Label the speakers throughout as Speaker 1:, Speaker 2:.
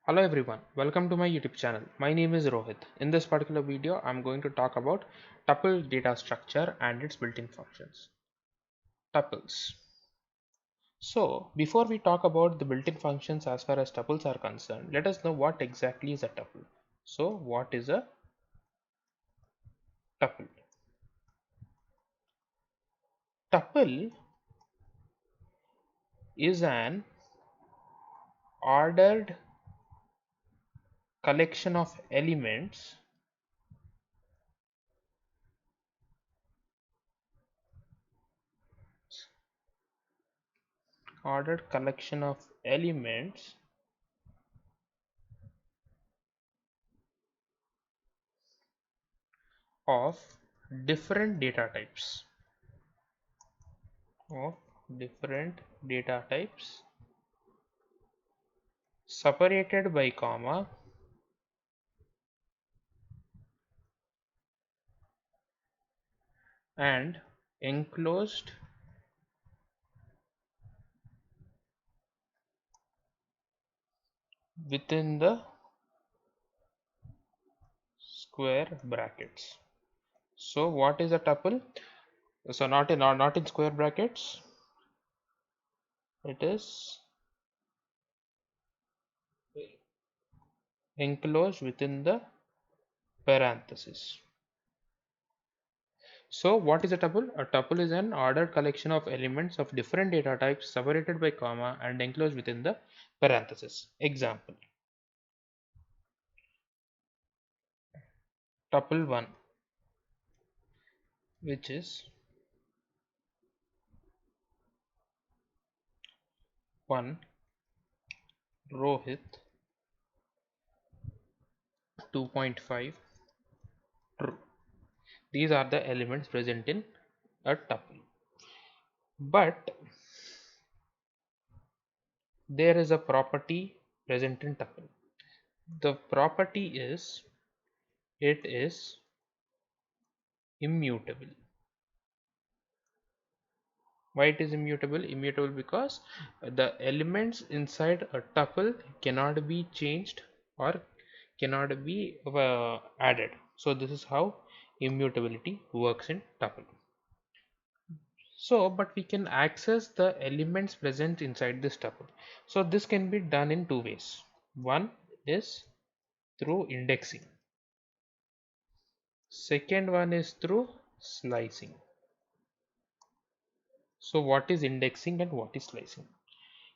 Speaker 1: Hello everyone, welcome to my YouTube channel. My name is Rohit. In this particular video, I'm going to talk about tuple data structure and its built-in functions. Tuples. So, before we talk about the built-in functions as far as tuples are concerned, let us know what exactly is a tuple. So, what is a tuple? Tuple is an ordered collection of elements ordered collection of elements of different data types of different data types separated by comma and enclosed within the square brackets. So what is a tuple? So not in square brackets, it is enclosed within the parenthesis. So what is a tuple? A tuple is an ordered collection of elements of different data types separated by comma and enclosed within the parenthesis. Example: tuple 1, which is 1 Rohit, 2.5 true. These are the elements present in a tuple. But there is a property present in tuple. The property is it is immutable. Why it is immutable? Immutable because the elements inside a tuple cannot be changed or cannot be added. So this is how immutability works in tuple. So, but we can access the elements present inside this tuple. So this can be done in two ways. One is through indexing. Second one is through slicing. So what is indexing and what is slicing?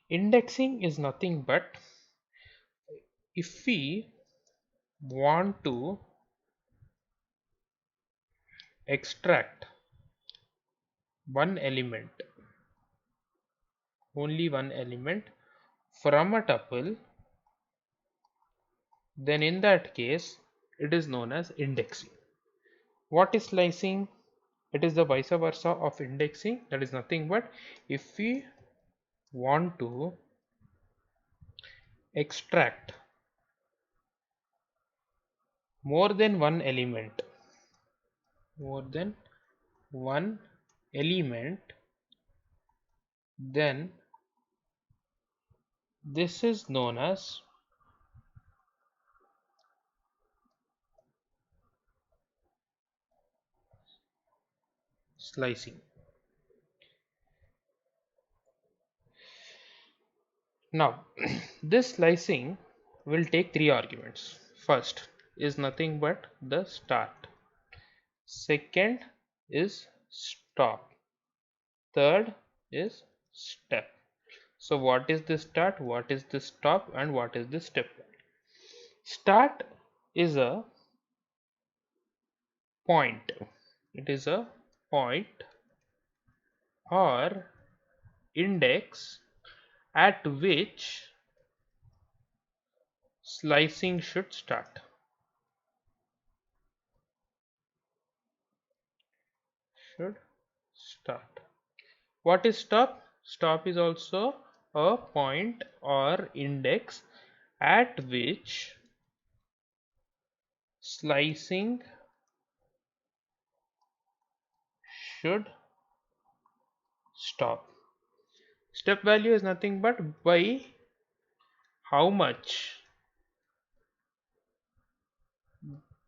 Speaker 1: Indexing is nothing but if we want to extract one element, only one element from a tuple, then in that case it is known as indexing. What is slicing? It is the vice versa of indexing. That is nothing but if we want to extract more than one element, more than one element, then this is known as slicing. Now this slicing will take three arguments. First is nothing but the start, second is stop, third is step. So what is the start, what is the stop, and what is the step? Start is a point. It is a point or index at which slicing should start. Should start. What is stop? Stop is also a point or index at which slicing should stop. Step value is nothing but by how much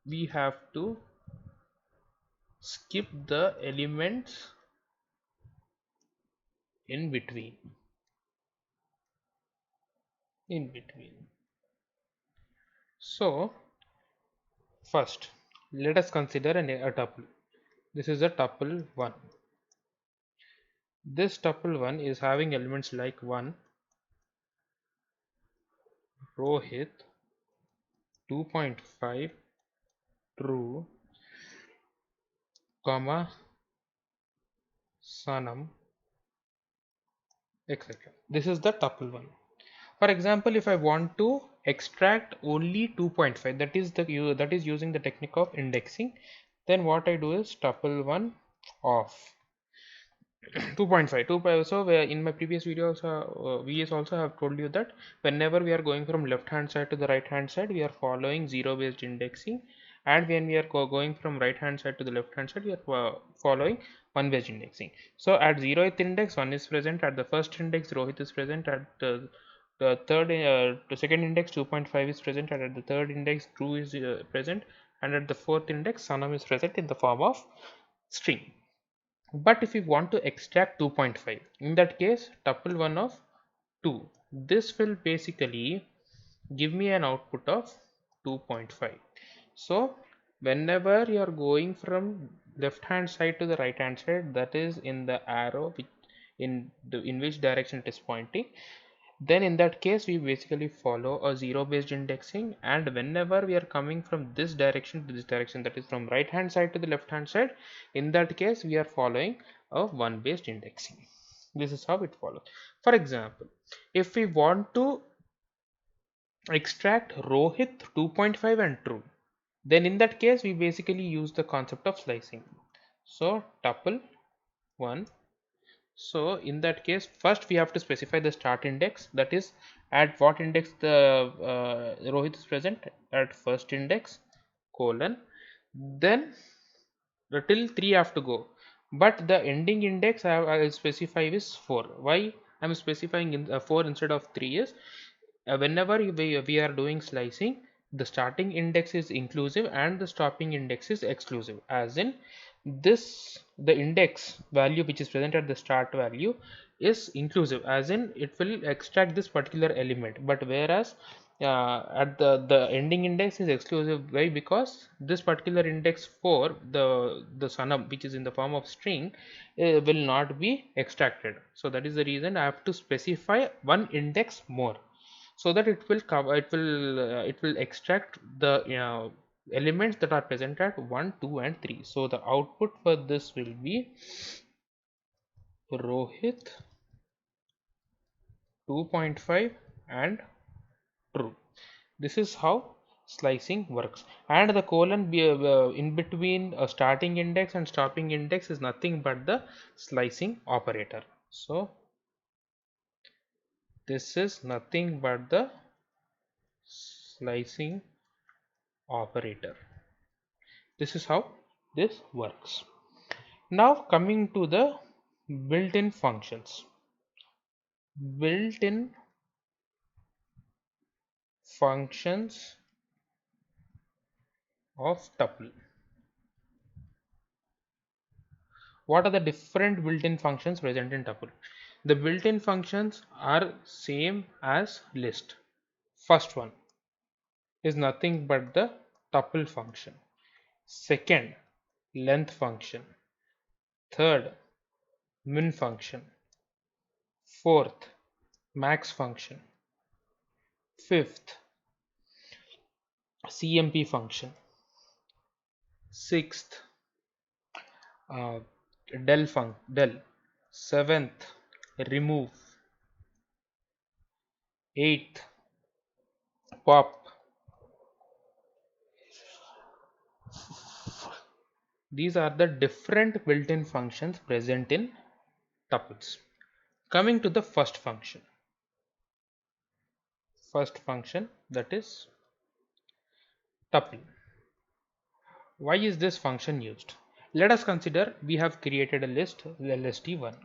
Speaker 1: we have to skip the elements in between. So first, let us consider a tuple. This is a tuple 1. This tuple 1 is having elements like 1, Rohit, 2.5, true, comma, Sanam, etc. This is the tuple 1. For example, if I want to extract only 2.5, that is using the technique of indexing, then what I do is tuple 1 off. 2.5 so in my previous videos VS also have told you that whenever we are going from left hand side to the right hand side, we are following zero based indexing, and when we are going from right hand side to the left hand side, we are following one based indexing. So at 0th index 1 is present, at the first index Rohit is present, at the second index 2.5 is present, and at the third index true is present, and at the fourth index Sanam is present in the form of string. But if we want to extract 2.5, in that case tuple 1 of 2, this will basically give me an output of 2.5. So whenever you are going from left hand side to the right hand side, that is in the arrow in which direction it is pointing, then in that case we basically follow a zero based indexing, and whenever we are coming from this direction to this direction, that is from right hand side to the left hand side, in that case we are following a one based indexing. This is how it follows. For example, if we want to extract Rohit 2.5 and true, then in that case we basically use the concept of slicing. So tuple 1. So in that case, first we have to specify the start index, that is at what index the Rohit is present, at first index colon, then the till 3 have to go, but the ending index I will specify is 4. Why I am specifying in 4 instead of 3 is whenever we are doing slicing, the starting index is inclusive and the stopping index is exclusive, as in this the index value which is present at the start value is inclusive, as in it will extract this particular element, but whereas at the ending index is exclusive. Why? Because this particular index for the sanam, which is in the form of string, will not be extracted. So that is the reason I have to specify one index more, so that it will cover, it will extract the elements that are present at 1, 2 and 3. So the output for this will be Rohit 2.5 and true. This is how slicing works, and the colon in between a starting index and stopping index is nothing but the slicing operator. So this is nothing but the slicing operator. This is how this works. Now coming to the built-in functions. Built-in functions of tuple. What are the different built-in functions present in tuple? The built-in functions are same as list. First one is nothing but the tuple function. Second, length function. Third, min function. Fourth, max function. Fifth, CMP function. Sixth, uh, del. Seventh, remove. Eighth, pop. These are the different built-in functions present in tuples. Coming to the first function, that is tuple. Why is this function used? Let us consider we have created a list, lst1,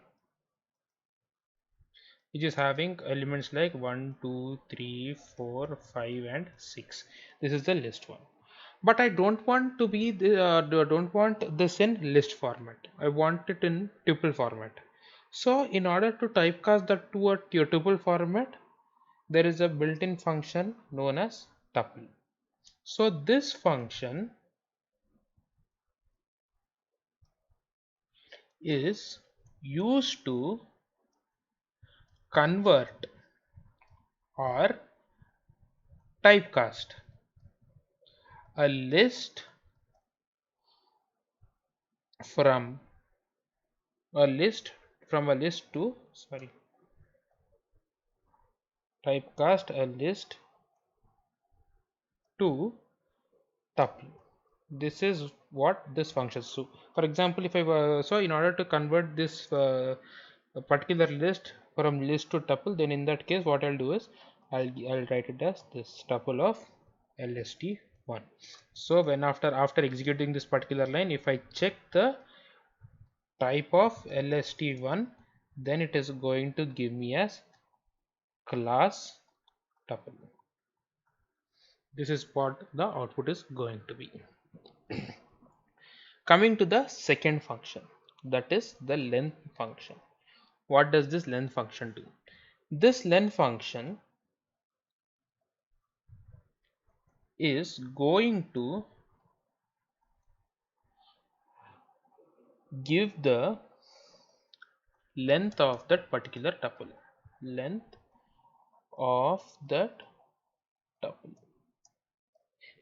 Speaker 1: which is having elements like 1, 2, 3, 4, 5 and 6. This is the list one. but I don't want to be don't want this in list format. I want it in tuple format. So in order to typecast that to a tuple format, there is a built-in function known as tuple. So this function is used to convert or typecast a list from a list to typecast a list to tuple. This is what this function. So for example, if I so in order to convert this a particular list from list to tuple, then in that case what I'll do is I'll write it as this tuple of lst1. So when after executing this particular line, if I check the type of lst1, then it is going to give me as class tuple. This is what the output is going to be. Coming to the second function, that is the length function. What does this length function do? This length function is going to give the length of that particular tuple. Length of that tuple.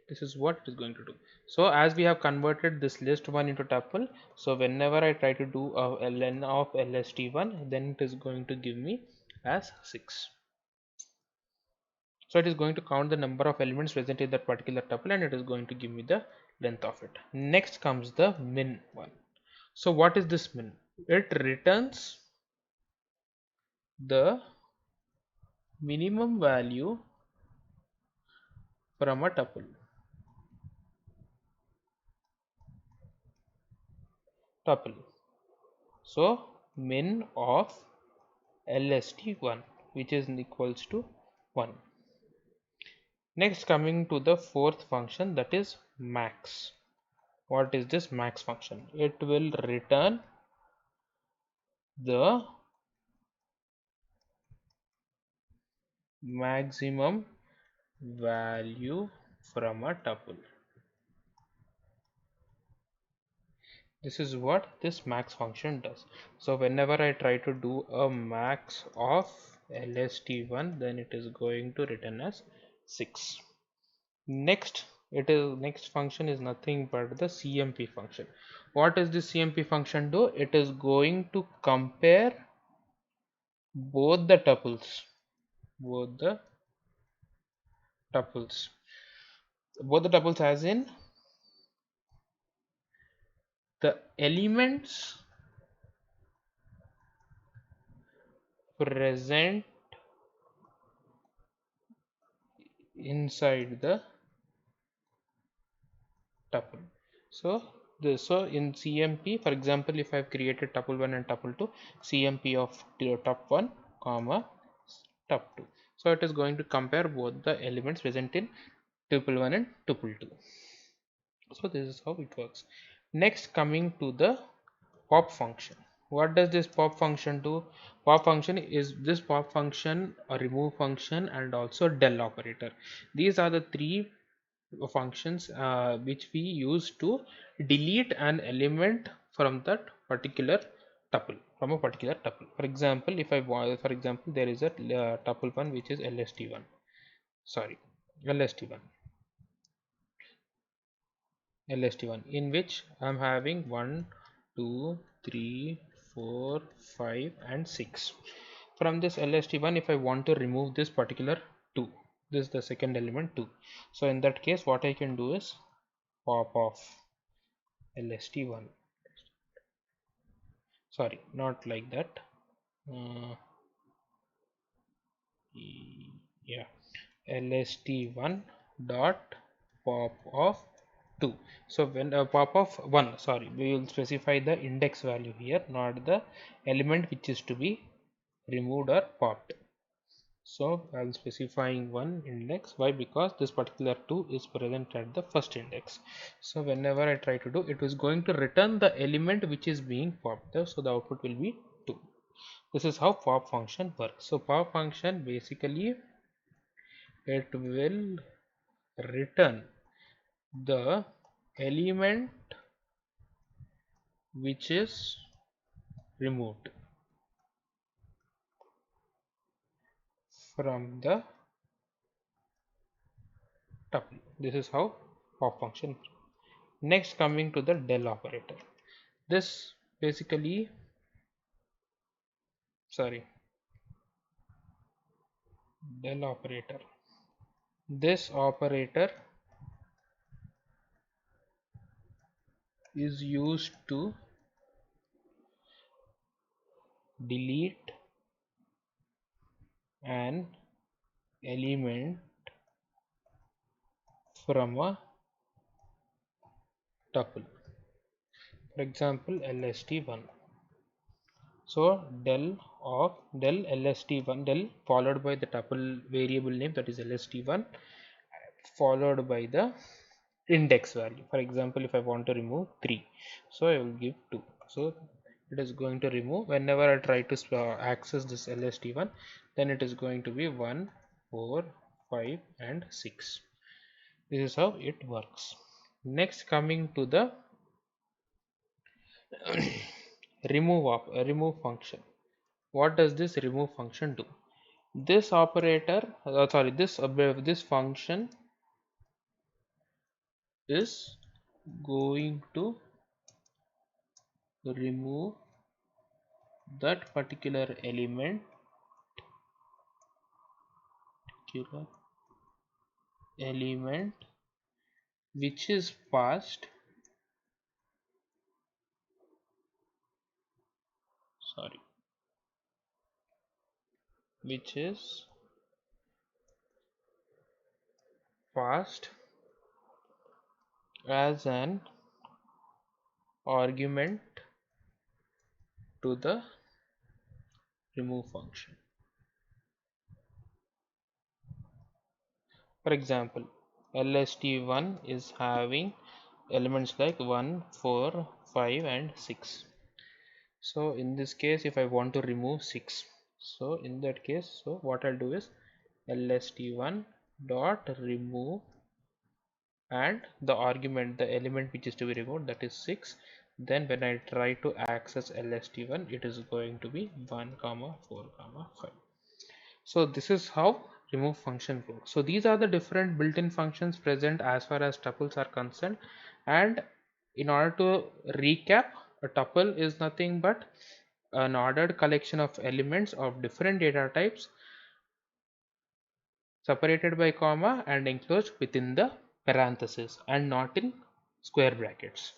Speaker 1: This is what it is going to do. So as we have converted this list 1 into tuple, so whenever I try to do a len of lst1, then it is going to give me as 6. So it is going to count the number of elements present in that particular tuple, and it is going to give me the length of it. Next comes the min one. So what is this min? It returns the minimum value from a tuple. So min of lst1, which is equals to 1. Next, coming to the fourth function, that is max. What is this max function? It will return the maximum value from a tuple. This is what this max function does. So whenever I try to do a max of lst1, then it is going to return as 6. Next function is nothing but the cmp function. What does this cmp function do? It is going to compare both the tuples both the tuples as in the elements present inside the tuple. So in cmp, for example, if I've created tuple 1 and tuple 2, cmp of tup1 comma tup2, so it is going to compare both the elements present in tuple 1 and tuple 2. So this is how it works. Next, coming to the pop function. What does this pop function do? Pop function is this pop function, a remove function, and also del operator. These are the three functions which we use to delete an element from that particular tuple, from a particular tuple. For example, if I want, for example, there is a tuple 1 which is lst1, sorry, lst1, in which I am having 1 2 3 4 5 and 6. From this lst1, if I want to remove this particular 2, this is the second element 2, so in that case what I can do is pop off lst1, sorry, not like that, uh, yeah, lst1 dot pop of 2. So when pop of 1, sorry, we will specify the index value here, not the element which is to be removed or popped. So I'm specifying one index. Why? Because this particular 2 is present at the first index. So whenever I try to do, it is going to return the element which is being popped there. So the output will be 2. This is how pop function works. So pop function basically, it will return the element which is removed from the tuple. This is how pop function works. Next, coming to the del operator. This basically, sorry, del operator. This operator is used to delete an element from a tuple. For example, lst1. So del lst1, del followed by the tuple variable name, that is lst1, followed by the index value. For example, if I want to remove 3, so I will give 2. So it is going to remove whenever I try to access this lst1, then it is going to be 1, 4, 5 and 6. This is how it works. Next, coming to the remove function. What does this remove function do? This operator, this function is going to remove that particular element which is passed, sorry, which is passed as an argument to the remove function. For example, lst1 is having elements like 1, 4, 5 and 6. So in this case, if I want to remove 6, so in that case, so what I'll do is lst1 dot remove, and the argument, the element which is to be removed, that is 6. Then when I try to access lst1, it is going to be 1 comma 4 comma 5. So this is how remove function works. So these are the different built-in functions present as far as tuples are concerned. And in order to recap, a tuple is nothing but an ordered collection of elements of different data types separated by comma and enclosed within the parenthesis and not in square brackets.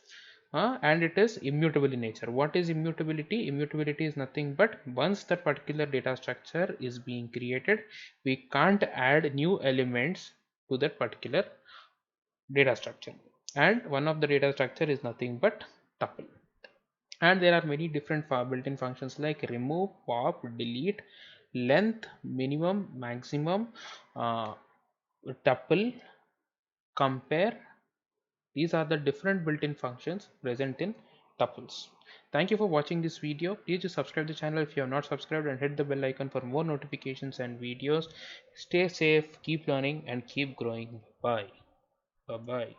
Speaker 1: And it is immutable in nature. What is immutability? Immutability is nothing but once that particular data structure is being created, we can't add new elements to that particular data structure. And one of the data structure is nothing but tuple. And there are many different built-in functions like remove, pop, delete, length, minimum, maximum, tuple, compare. These are the different built-in functions present in tuples. Thank you for watching this video. Please do subscribe the channel if you have not subscribed and hit the bell icon for more notifications and videos. Stay safe, keep learning and keep growing. Bye. Bye bye.